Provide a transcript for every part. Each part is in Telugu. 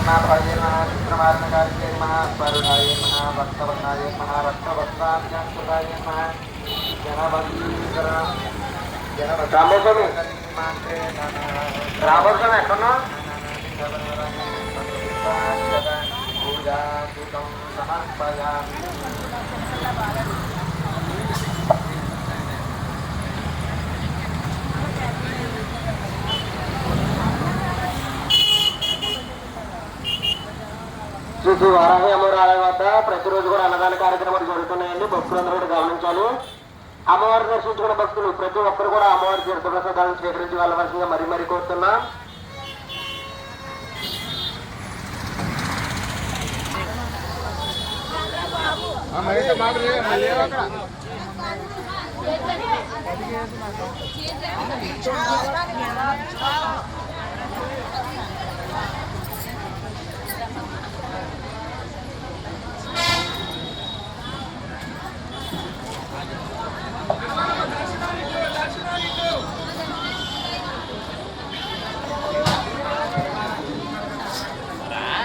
जगन्नाथाय नमः चित्रमार्णकारिणे नमः वरुणाय नमः भक्तवर्णाय नमः रक्तवस्त्राभ्यासुताय नमः जनवल्लीकर रामोस्वामी ఎక్కడున్నా పూజాకృతం సమర్పయామి. శ్రీ శ్రీ వారాహి అమ్మవారి ఆలయం వద్ద ప్రతిరోజు కూడా అన్నదాన కార్యక్రమాలు జరుగుతున్నాయండి. భక్తులందరూ కూడా గమనించాలి. అమ్మవారిని దర్శించుకున్న భక్తులు ప్రతి ఒక్కరు కూడా అమ్మవారి తీర్థప్రసాదాలను స్వీకరించి వెళ్ళవలసిందిగా మరీ మరీ కోరుతున్నా.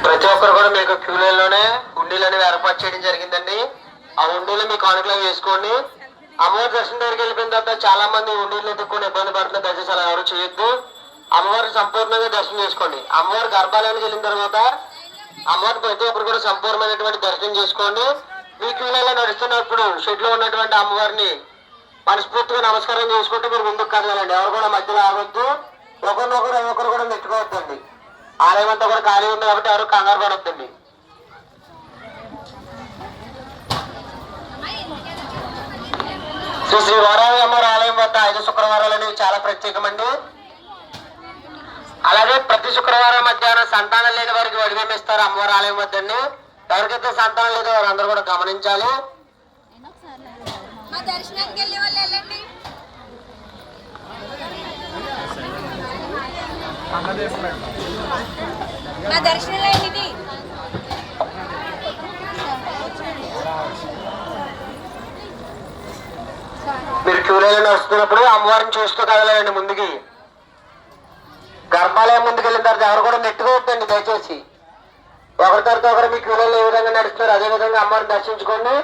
ప్రతి ఒక్కరు కూడా మీకు క్యూ లైన్ లోనే హుండీలు అనేవి ఏర్పాటు చేయడం జరిగిందండి. ఆ హుండీలు మీ కానుకలో వేసుకోండి. అమ్మవారి దర్శనం దగ్గరికి వెళ్ళిపోయిన తర్వాత చాలా మంది హుండీలు ఎత్తుకొని ఇబ్బంది పడుతున్న దయచేసి అలా ఎవరు చేయొద్దు. అమ్మవారిని సంపూర్ణంగా దర్శనం చేసుకోండి. అమ్మవారి గర్భాలయానికి వెళ్ళిన తర్వాత అమ్మవారిని ప్రతి ఒక్కరు కూడా సంపూర్ణమైనటువంటి దర్శనం చేసుకోండి. మీ క్యూ లైన్ లో నడుస్తున్నప్పుడు షెడ్ లో ఉన్నటువంటి అమ్మవారిని మనస్ఫూర్తిగా నమస్కారం చేసుకుంటూ మీరు ముందుకు కదలండి. ఎవరు కూడా మధ్యలో ఆగొద్దు. ఒకరు కూడా నెట్టుకోవద్దండి. ఆలయం అంతా కూడా ఖాళీ ఉంది కాబట్టి ఎవరు కంగారు పడొద్దండి. శ్రీ శ్రీ వారాహి అమ్మవారి ఆలయం వద్ద 5 శుక్రవారాలు అనేవి చాలా ప్రత్యేకమండి. అలాగే ప్రతి శుక్రవారం మధ్యాహ్నం సంతానం లేని వారికి వడివేమి ఇస్తారు అమ్మవారి ఆలయం వద్దండి. ఎవరికైతే సంతానం లేదో వారందరూ కూడా గమనించాలి. మీరు క్యూ లైన్ వస్తున్నప్పుడు అమ్మవారిని చూస్తూ కదలండి. ముందుకి గర్భాలయం ముందుకు వెళ్ళిన తర్వాత ఎవరు కూడా నెట్టుకోవద్దండి దయచేసి. ఒకరి తర్వాత ఒకరు మీ క్యూ లైన్ ఏ విధంగా నడుస్తున్నారు అదే విధంగా అమ్మవారిని దర్శించుకోండి.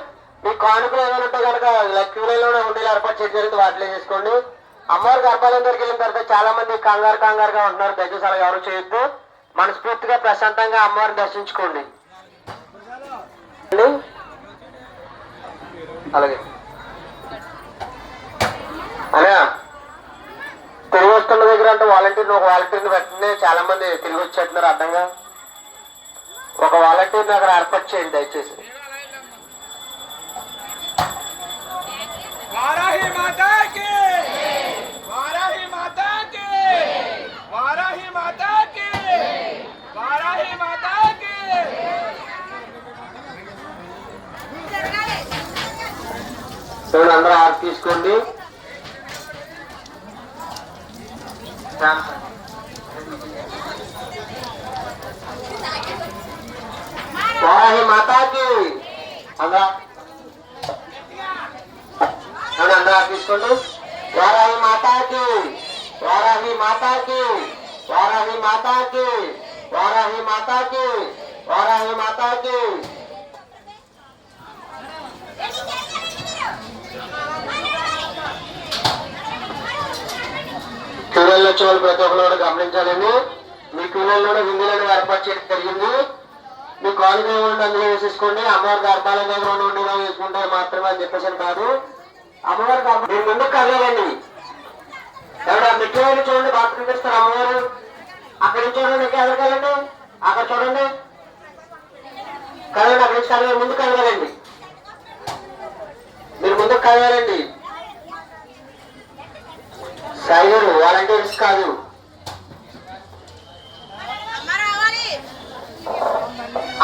మీ కానుకలు ఏమైనా ఉంటే కనుక క్యూ లైన్ లోనే ఉండేలా ఏర్పాటు చేయడం జరిగింది, వాటిలో చేసుకోండి. అమ్మవారి గర్భాలయం దగ్గరికి వెళ్ళిన తర్వాత చాలా మంది కంగారుగా ఉంటున్నారు. దయచేసి అలా ఎవరు చేయొద్దు. మనస్ఫూర్తిగా ప్రశాంతంగా అమ్మవారిని దర్శించుకోండి. అలాగే అలా తిరిగి వస్తున్న దగ్గర అంటే ఒక వాలంటీర్ని పెట్టినే చాలా మంది తిరిగి వచ్చేస్తున్నారు అడ్డంగా. ఒక వాలంటీర్ని అక్కడ ఏర్పాటు చేయండి దయచేసి. వారాహి మాతాకి వారాహి మాతాకి వారాహి మాతాకి వారాహి మాతాకి. అందరూ ఆర్తి తీసుకోండి. వారాహి మాతాకి అందరూ తీసుకోండి. వారాహి మాతాకి వారాహి మాతాకి వారాహి మాతాకి వారాహి మాతాకి వారాహి మాతాకి. క్యూలైన్లో వచ్చే వాళ్ళు ప్రతి ఒక్కరు కూడా గమనించాలండి. మీ క్యూలైన్లోనే విందులను ఏర్పాటు చేయడం జరిగింది. మీ కాలుగా ఏమంటే అందులో వేసేసుకోండి. అమ్మవారి గర్భాలయం దగ్గర ఉండి వేసుకుంటే మాత్రమే అని చెప్పేసి కాదు. అమ్మవారి మీరు ముందుకు కదలండి. ఎవరు మిట్టివాళ్ళు చూడండి, బాగా కనిపిస్తారు అమ్మవారు. అక్కడి నుంచి చూడండి, ఇంకా ఎదరికెళ్ళండి. అక్కడ చూడండి కదలండి. అక్కడి నుంచి కదలండి, ముందుకు కదలండి. మీరు ముందుకు కదలండి. సైలర్ వాలంటీర్స్ కాదు.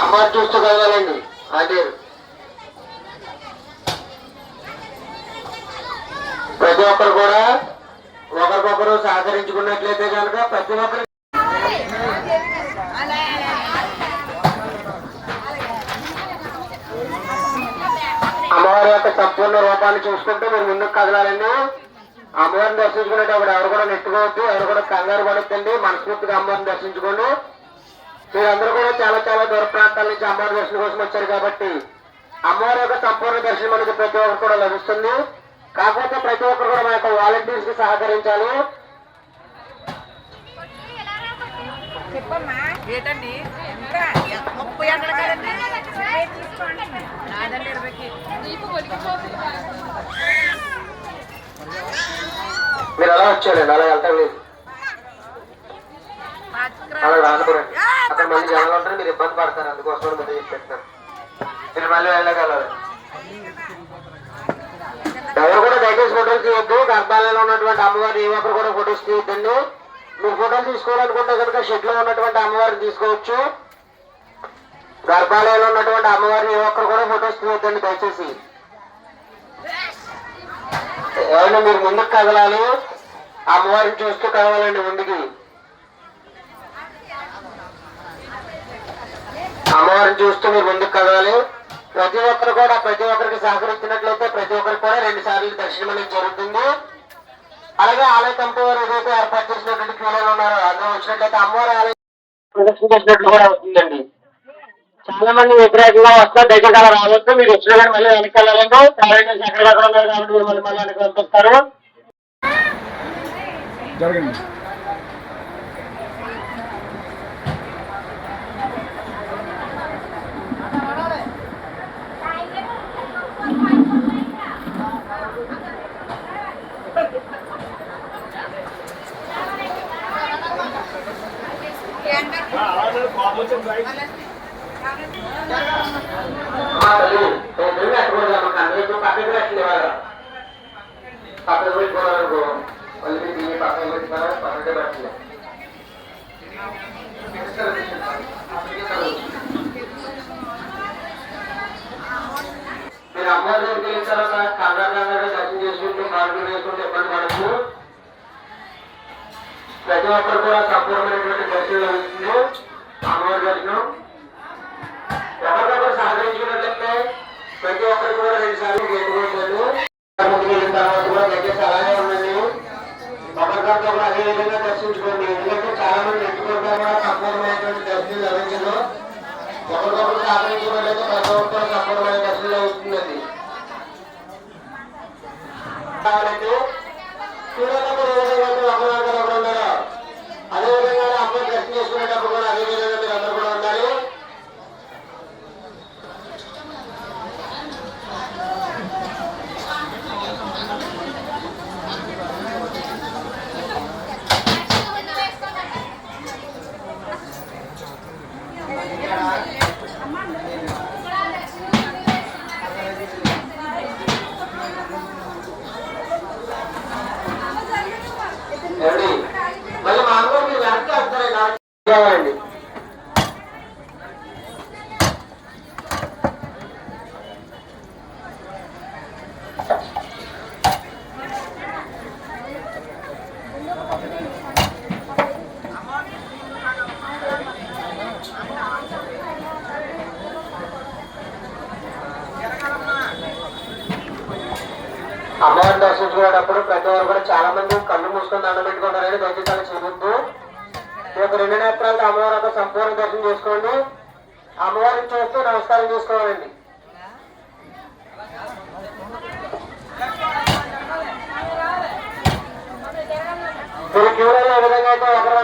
అమ్మవారు చూస్తూ కదలండి. అంటే ప్రతి ఒక్కరు కూడా ఒకరికొకరు సహకరించుకున్నట్లయితే కనుక ప్రతి ఒక్కరు అమ్మవారి యొక్క సంపూర్ణ రూపాన్ని చూసుకుంటూ మీరు ముందుకు కదలాలండి. అమ్మవారిని దర్శించుకునేటప్పుడు ఎవరు కూడా నెట్టుకోవద్దు, ఎవరు కూడా కంగారు పడొద్దండి. మనస్ఫూర్తిగా అమ్మవారిని దర్శించుకోండి. మీరందరూ కూడా చాలా చాలా దూర ప్రాంతాల నుంచి అమ్మవారి దర్శనం కోసం వచ్చారు కాబట్టి అమ్మవారి యొక్క సంపూర్ణ దర్శనం మనకి ప్రతి ఒక్కరు కూడా లభిస్తుంది. కాకపోతే ప్రతి ఒక్కరు కూడా మన యొక్క వాలంటీర్స్ కి సహకరించాలి. చెప్పమ్మా ఏంటండి ఎంత 30 గంటల కదండి నాదండి 20కి మీరు అలా వచ్చారండి, అలా వెళ్తాం లేదు, అలా రానుకోరండి. అక్కడ మళ్ళీ జనాలు ఉంటారు, మీరు ఇబ్బంది పడతారు. అందుకోసం ముందు చెప్పేస్తున్నాను, మీరు మళ్ళీ వెళ్ళగలరు. ఎవరు కూడా దయచేసి ఫోటోలు తీయొద్దు. గర్భాలయంలో ఉన్నటువంటి అమ్మవారు ఏ ఒక్కరు కూడా ఫోటోస్ తీయొద్దండి. మీరు ఫోటోలు తీసుకోవాలనుకుంటే కనుక షెడ్ లో ఉన్నటువంటి అమ్మవారిని తీసుకోవచ్చు. గర్భాలయంలో ఉన్నటువంటి అమ్మవారిని ఏ ఒక్కరు కూడా ఫోటోస్ తీయొద్దండి దయచేసి. ఎవరైనా మీరు ముందుకు కదలాలి, అమ్మవారిని చూస్తూ కదవాలండి ముందుకి. అమ్మవారిని చూస్తూ మీరు ముందుకు కదవాలి. ప్రతి ఒక్కరికి సహకరించినట్లయితే ప్రతి ఒక్కరికి కూడా 2 సార్లు దర్శనం అనేది జరుగుతుంది. అలాగే ఆలయ కమిటీ వారు ఏదైతే ఏర్పాటు చేసినటువంటి క్యూలలో ఉన్నారో అందులో వచ్చినట్లయితే అమ్మవారి ఆలయం ప్రదర్శన చేసినట్లు కూడా అవుతుందండి. చాలా మంది వ్యతిరేకంగా వస్తారు, దయచేసి అలా రావద్దు. మీరు వచ్చిన కానీ మళ్ళీ వెనక్కి వెళ్ళాలండి. ఎవరైనా ఎక్కడెక్కడ ఉన్నారు కాబట్టి మీరు మళ్ళీ వెనక్కి పంపిస్తారు. పక్కన పెట్టుకోవాలనుకో మళ్ళీ దీన్ని పక్కన పెట్టుకున్నా పక్కనే పెట్టలేదు. మీరు అమ్మవారి దగ్గరికి వెళ్ళిన తర్వాత కంగారు దర్శనం చేసుకుంటూ మార్గం వేసుకుంటూ ఇబ్బంది పడచ్చు. ప్రతి ఒక్కరు కూడా సంపూర్ణమైనటువంటి దర్శనం లభిస్తుంది. అమ్మవారి దర్శనం ఎవరికొకరు సహకరించుకున్నట్లయితే ప్రతి ఒక్కరికి కూడా 2 సార్లు ఎత్తుకోవచ్చు. ముందుకు వెళ్ళిన తర్వాత కూడా దయచేసి అలాగే ఉండండి. ఒకరికొకరు కూడా అదే విధంగా దర్శించుకోండి. ఎందుకంటే చాలా మంది ఎత్తుకుంటే కూడా సంపూర్ణమైనటువంటి దర్శనం లభించదు. ఒకరికొకరు సహకరించుకున్నట్లయితే ప్రతి ఒక్కరు సంపూర్ణమైన దర్శనం అవుతుందండి. కావాలంటే చూడటప్పుడు ఏ విధంగా అమ్మవారు ఒకరు ఉన్నారో అదేవిధంగా అమ్మ దర్శనం చేసుకునేటప్పుడు కూడా అదే విధంగా మీరు అందరూ కూడా ఉండాలి. మళ్ళీ మామూలుగా మీరు వెనక్కి వస్తారండి. అమ్మవారిని దర్శించుకునేటప్పుడు ప్రతి ఒక్కరు కూడా చాలా మంది కళ్ళు మూసుకొని దండం పెట్టుకుంటారని దయచేసి అలా చేయవద్దు. ఈ యొక్క 2 నేత్రాలతో అమ్మవారి యొక్క సంపూర్ణ దర్శనం చేసుకోండి. అమ్మవారిని చూస్తూ నమస్కారం చేసుకోవాలండి. మీరు క్యూలలో ఏ విధంగా అయితే ఒకరు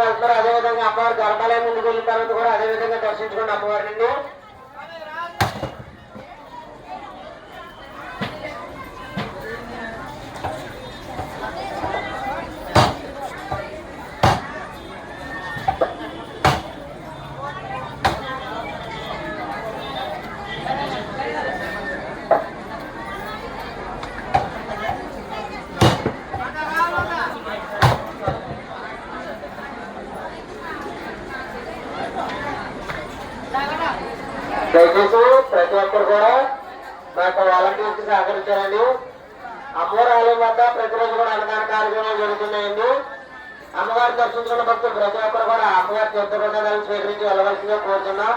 వెళ్తారో అదేవిధంగా అమ్మవారి గర్భాలయం ముందుకు వెళ్ళిన తర్వాత కూడా అదే విధంగా దర్శించుకోండి అమ్మవారిని. దయచేసి ప్రతి ఒక్కరు కూడా మా యొక్క వాలంటీర్స్ సహకరించారండి. అమ్మవారి ఆలయం వద్ద ప్రతిరోజు కూడా అన్నదాన కార్యక్రమాలు జరుగుతున్నాయండి. అమ్మవారిని దర్శించుకున్న భక్తులు ప్రతి ఒక్కరు కూడా అమ్మవారి తీర్థప్రసాదాలను స్వీకరించి వెళ్ళవలసిందిగా కోరుతున్నాం.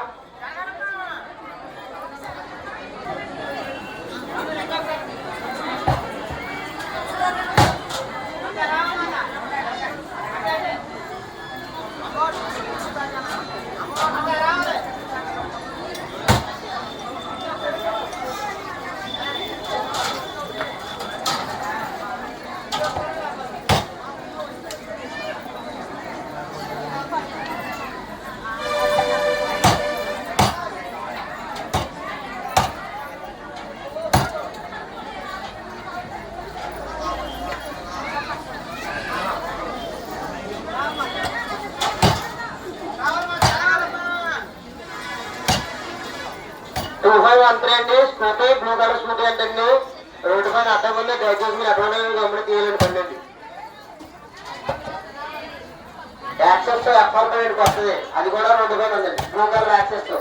2513 అండి. స్కూటీ బ్లూ కలర్ స్కూటీ అంటే రోడ్డు పైన అడ్డం ఉంది. దయచేసి మీరు ఎక్కడ గమని తీయాలని పండి. యాక్సెస్ అపార్ట్మెంట్ వస్తుంది, అది కూడా రోడ్డు పైన ఉందండి. బ్లూ కలర్ యాక్సెస్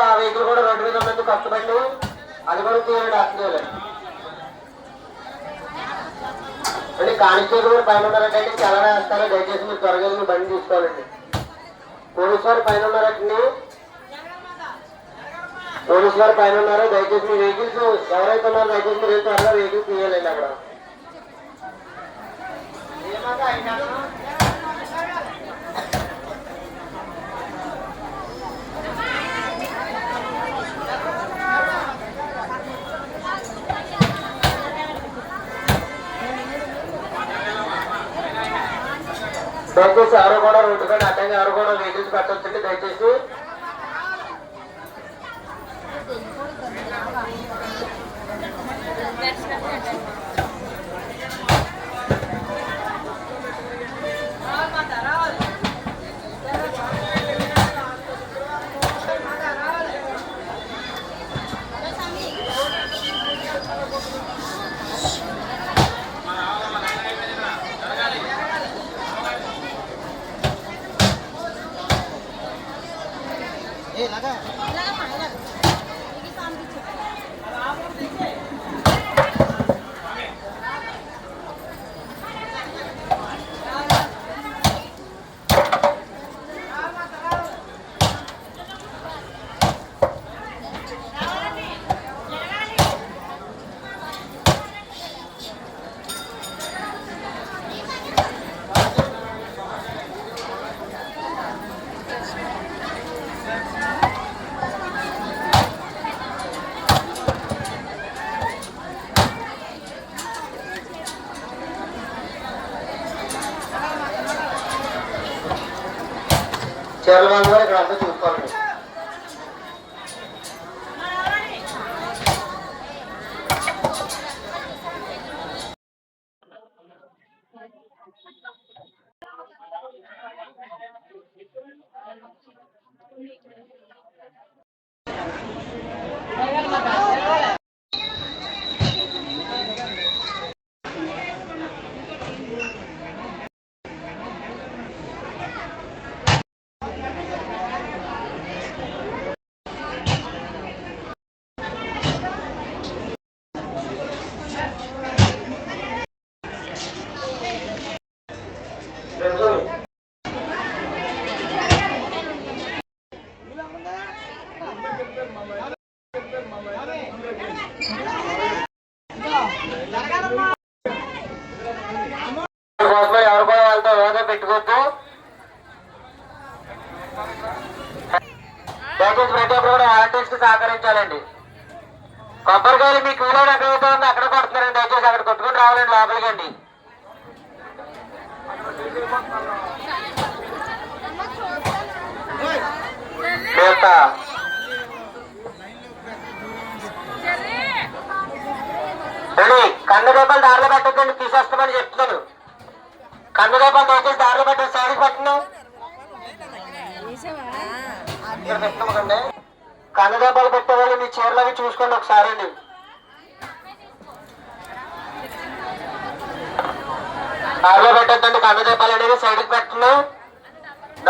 ఆ వెహికల్ కూడా రోడ్డు మీద ఉన్నందుకు కష్టపడి అది కూడా తీయాలండి. అర్థం అంటే కానిస్టేబుల్ కూడా పైన ఉన్నారంటే చాలా వేస్తారు. దయచేసి మీరు త్వరగా మీరు బండి తీసుకోవాలండి. పోలీసు వారు పైన ఉన్నారంటే పోలీసు వారు పైన ఉన్నారు. దయచేసి మీ వెహికల్స్ ఎవరైతే ఉన్నారో దయచేసి మీరు త్వరగా వెహికల్స్ తీయాలండి. అక్కడ దయచేసి ఎవరు కూడా రోడ్డు పైన అడ్డంగా ఎవరు కూడా వెహికల్స్ పెట్టొచ్చండి. దయచేసి చీరల మంది కూడా ఇక్కడ అంతా చూసుకోవాలండి. ఎవరు కూడా వాళ్ళతో హోదా పెట్టుకోవద్దు. దయచేసి ప్రతి ఒక్కరు కూడా వాలంటీర్స్ కి సహకరించాలండి. కొబ్బరికాయలు మీ కూలో ఎక్కడైతే ఉందో అక్కడ కొడుతున్నారండి. దయచేసి అక్కడ కొట్టుకుని రావాలండి లోపలికండి. కన్నుదీపాలు దారిలో పెట్టద్దండి, తీసేస్తామని చెప్తున్నాను. కన్నుదీపాలు దయచేసి దారిలో పెట్టే సైడ్కి పెట్టండి. కన్నుదీపాలు పెట్టేవాళ్ళు మీ చీరలు అవి చూసుకోండి ఒకసారి అండి. దారిలో పెట్టద్దండి, కన్నుదీపాలు అనేవి సైడ్కి పెట్టండి.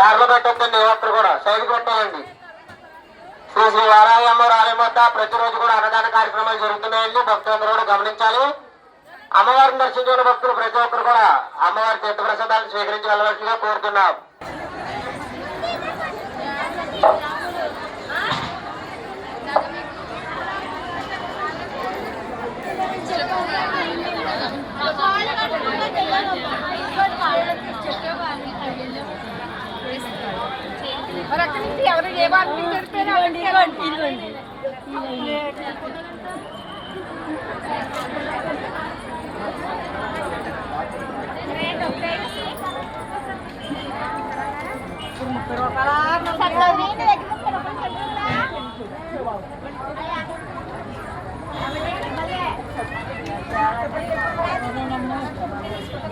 దారిలో పెట్టద్దండి, ఒక్కరు కూడా సైడ్కి పెట్టాలండి. శ్రీ శ్రీ వారాహి అమ్మవారి ఆలయం వద్ద ప్రతిరోజు కూడా అన్నదాన కార్యక్రమాలు జరుగుతున్నాయండి. భక్తులందరూ కూడా గమనించాలి. అమ్మవారిని దర్శించుకున్న భక్తులు ప్రతి ఒక్కరు కూడా అమ్మవారి తీర్థప్రసాదాలను స్వీకరించి వెళ్ళవలసిందిగా కోరుతున్నాం. ఎవరు ఏ వాటిని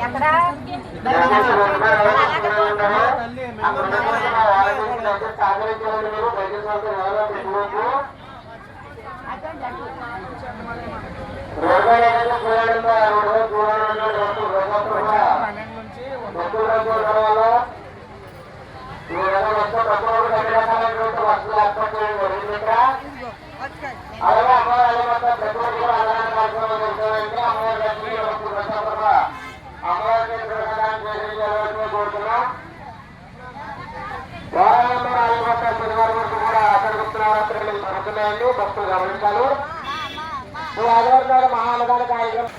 ఎక్కడ అలాగే అమ్మవారి ప్రతి ఒక్కరు అన్నదాన కార్యక్రమం జరుగుతాయండి. అమ్మవారి కోరుతున్నాం. శనివారం వరకు కూడా అసలు నవరాత్రులు జరుగుతున్నాయండి. భక్తులు గమనించాలి. నువ్వు ఆదివారం నాడు మహా అన్నదాన కార్యక్రమం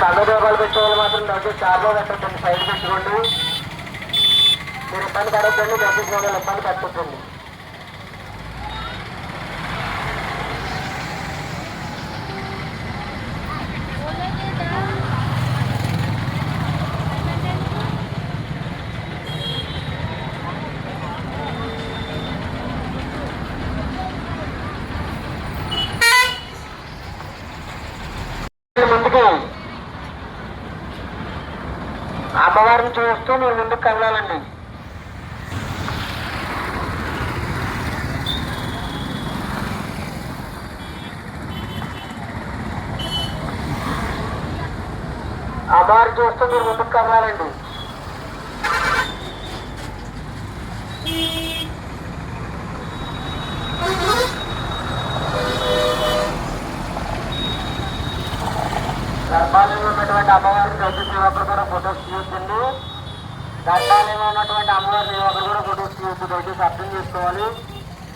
కళ్ళదోపాలు పెట్టేవాళ్ళు మాత్రం దయచేసి చార్లో పెట్టండి, సైడ్ పెట్టుకోండి. మీరు ఇబ్బంది పడొద్దండి, దయచేసి ఇబ్బంది పెట్టండి. ముందుకు అమ్మవారిని చూస్తూ మీరు ముందుకు కదలాలండి. అమ్మవారిని చూస్తూ మీరు ముందుకు కదలాలండి. గర్భాలయంలో ఉన్నటువంటి అమ్మవారిని దయచేసి ఒకరు కూడా ఫొటోస్ తీయొద్దండి. గర్భాలయంలో ఉన్నటువంటి అమ్మవారిని ఒకరు కూడా ఫొటోస్ తీయొద్దు, దయచేసి అర్థం చేసుకోవాలి.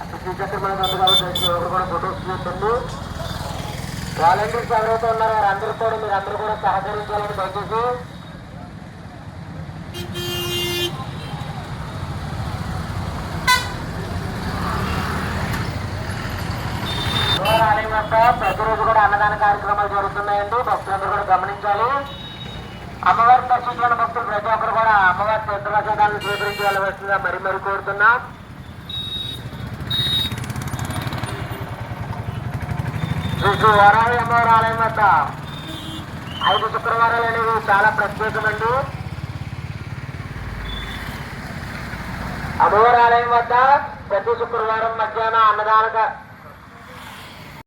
అసలు శ్రీచక్ర మీద ఉంది కాబట్టి దయచేసి ఒకరు కూడా ఫొటోస్ తీయొద్దండి. వాలంటీర్స్ ఎవరైతే ఉన్నారో వారందరూ కూడా మీరందరూ కూడా సహకరించాలని దయచేసి. ఆలయం వద్ద ప్రతిరోజు కూడా అన్నదాన కార్యక్రమాలు జరుగుతున్నాయండి. భక్తులందరూ కూడా గమనించాలి. అమ్మవారిని దర్శించుకున్న భక్తులు ప్రతి ఒక్కరు కూడా అమ్మవారి తీర్థప్రసాదాలను స్వీకరించి వెళ్ళవలసిందిగా మరి కోరుతున్నా. శ్రీ వరాహి అమ్మవారి ఆలయం వద్ద 5 శుక్రవారాలు అనేవి చాలా ప్రత్యేకమండి. అమ్మవారి ఆలయం వద్ద ప్రతి శుక్రవారం మధ్యాహ్నం అన్నదాన